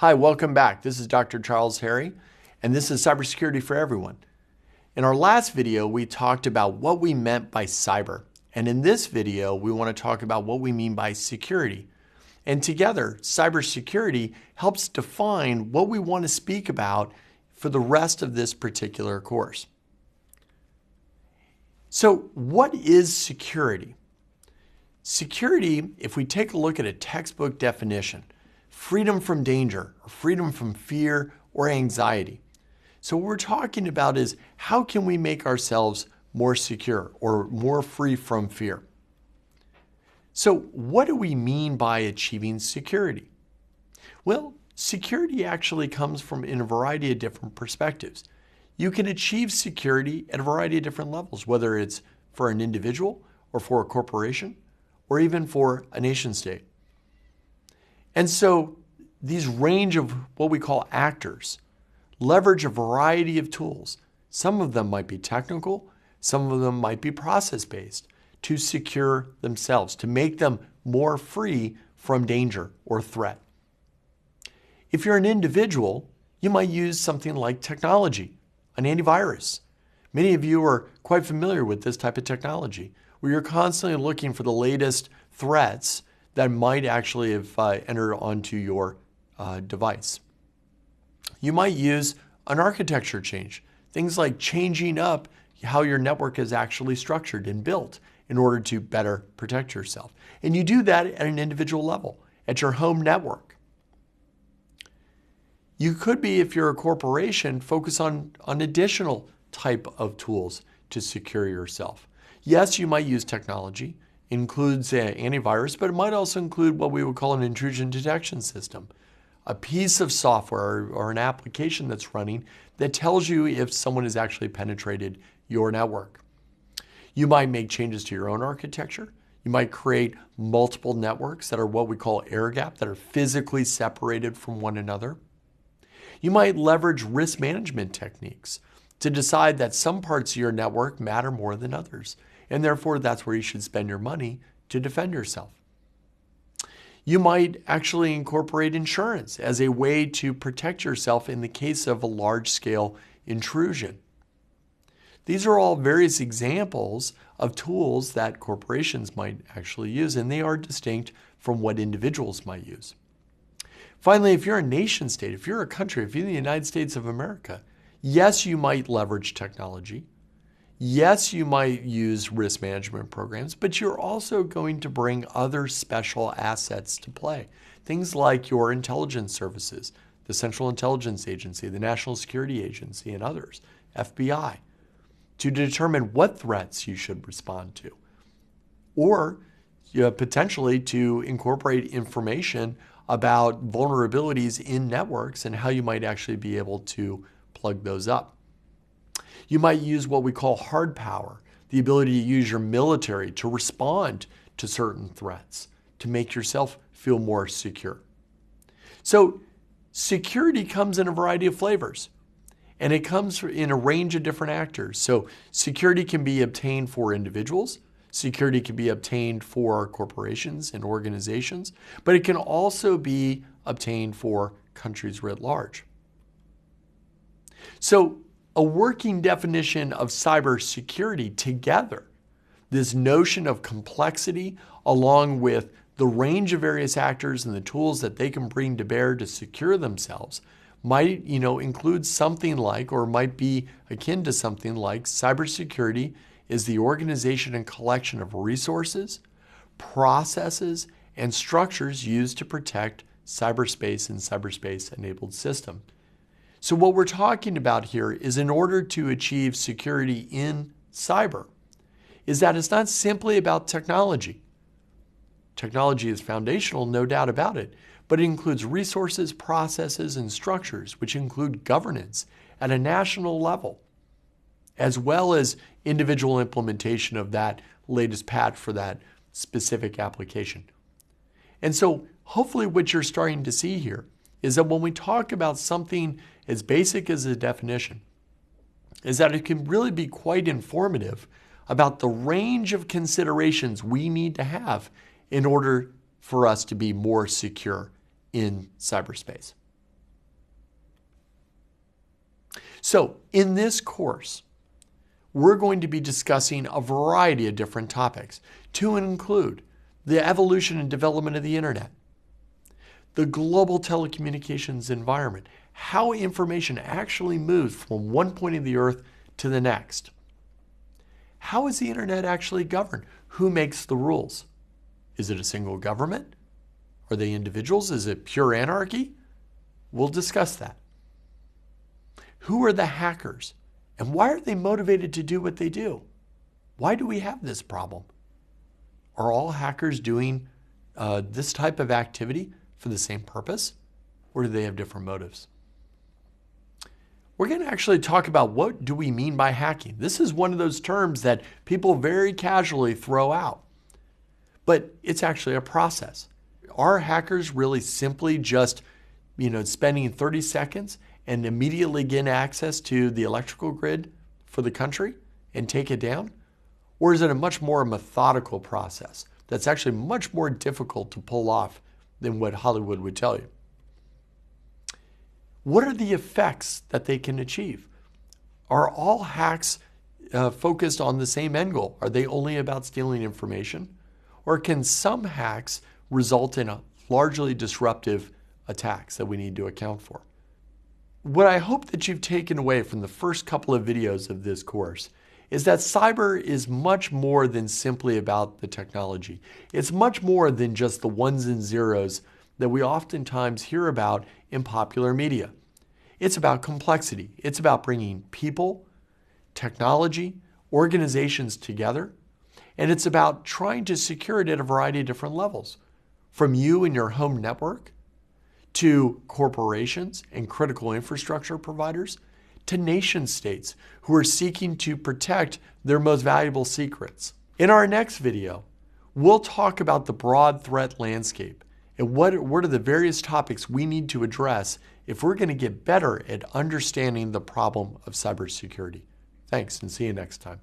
Hi, welcome back. This is Dr. Charles Harry, and this is Cybersecurity for Everyone. In our last video, we talked about what we meant by cyber. And in this video, we want to talk about what we mean by security. And together, cybersecurity helps define what we want to speak about for the rest of this particular course. So, what is security? Security, if we take a look at a textbook definition, freedom from danger, or freedom from fear or anxiety. So what we're talking about is how can we make ourselves more secure or more free from fear? So what do we mean by achieving security? Well, security actually comes from in a variety of different perspectives. You can achieve security at a variety of different levels, whether it's for an individual or for a corporation or even for a nation state. And so these range of what we call actors leverage a variety of tools. Some of them might be technical, some of them might be process-based to secure themselves, to make them more free from danger or threat. If you're an individual, you might use something like technology, an antivirus. Many of you are quite familiar with this type of technology, where you're constantly looking for the latest threats that might actually have entered onto your device. You might use an architecture change, things like changing up how your network is actually structured and built in order to better protect yourself. And you do that at an individual level, at your home network. You could be, if you're a corporation, focus on additional type of tools to secure yourself. Yes, you might use technology. Includes antivirus, but it might also include what we would call an intrusion detection system, a piece of software or an application that's running that tells you if someone has actually penetrated your network. You might make changes to your own architecture. You might create multiple networks that are what we call air gap, that are physically separated from one another. You might leverage risk management techniques to decide that some parts of your network matter more than others. And therefore, that's where you should spend your money to defend yourself. You might actually incorporate insurance as a way to protect yourself in the case of a large-scale intrusion. These are all various examples of tools that corporations might actually use, and they are distinct from what individuals might use. Finally, if you're a nation state, if you're a country, if you're in the United States of America, yes, you might leverage technology. Yes, you might use risk management programs, but you're also going to bring other special assets to play. Things like your intelligence services, the Central Intelligence Agency, the National Security Agency, and others, FBI, to determine what threats you should respond to. Or potentially to incorporate information about vulnerabilities in networks and how you might actually be able to plug those up. You might use what we call hard power, the ability to use your military to respond to certain threats, to make yourself feel more secure. So security comes in a variety of flavors, and it comes in a range of different actors. So security can be obtained for individuals, security can be obtained for corporations and organizations, but it can also be obtained for countries writ large. So a working definition of cybersecurity together, this notion of complexity along with the range of various actors and the tools that they can bring to bear to secure themselves might, include something like, or might be akin to something like, cybersecurity is the organization and collection of resources, processes, and structures used to protect cyberspace and cyberspace-enabled systems. So what we're talking about here is, in order to achieve security in cyber, is that it's not simply about technology. Technology is foundational, no doubt about it, but it includes resources, processes, and structures, which include governance at a national level, as well as individual implementation of that latest patch for that specific application. And so hopefully what you're starting to see here is that when we talk about something as basic as a definition, is that it can really be quite informative about the range of considerations we need to have in order for us to be more secure in cyberspace. So in this course, we're going to be discussing a variety of different topics to include the evolution and development of the internet, the global telecommunications environment, how information actually moves from one point of the earth to the next. How is the internet actually governed? Who makes the rules? Is it a single government? Are they individuals? Is it pure anarchy? We'll discuss that. Who are the hackers? And why are they motivated to do what they do? Why do we have this problem? Are all hackers doing this type of activity for the same purpose? Or do they have different motives? We're going to actually talk about what do we mean by hacking. This is one of those terms that people very casually throw out. But it's actually a process. Are hackers really simply just, spending 30 seconds and immediately gain access to the electrical grid for the country and take it down? Or is it a much more methodical process that's actually much more difficult to pull off than what Hollywood would tell you? What are the effects that they can achieve? Are all hacks focused on the same end goal? Are they only about stealing information? Or can some hacks result in largely disruptive attacks that we need to account for? What I hope that you've taken away from the first couple of videos of this course is that cyber is much more than simply about the technology. It's much more than just the ones and zeros that we oftentimes hear about in popular media. It's about complexity. It's about bringing people, technology, organizations together, and it's about trying to secure it at a variety of different levels, from you and your home network, to corporations and critical infrastructure providers, to nation states who are seeking to protect their most valuable secrets. In our next video, we'll talk about the broad threat landscape and what are the various topics we need to address if we're going to get better at understanding the problem of cybersecurity. Thanks, and see you next time.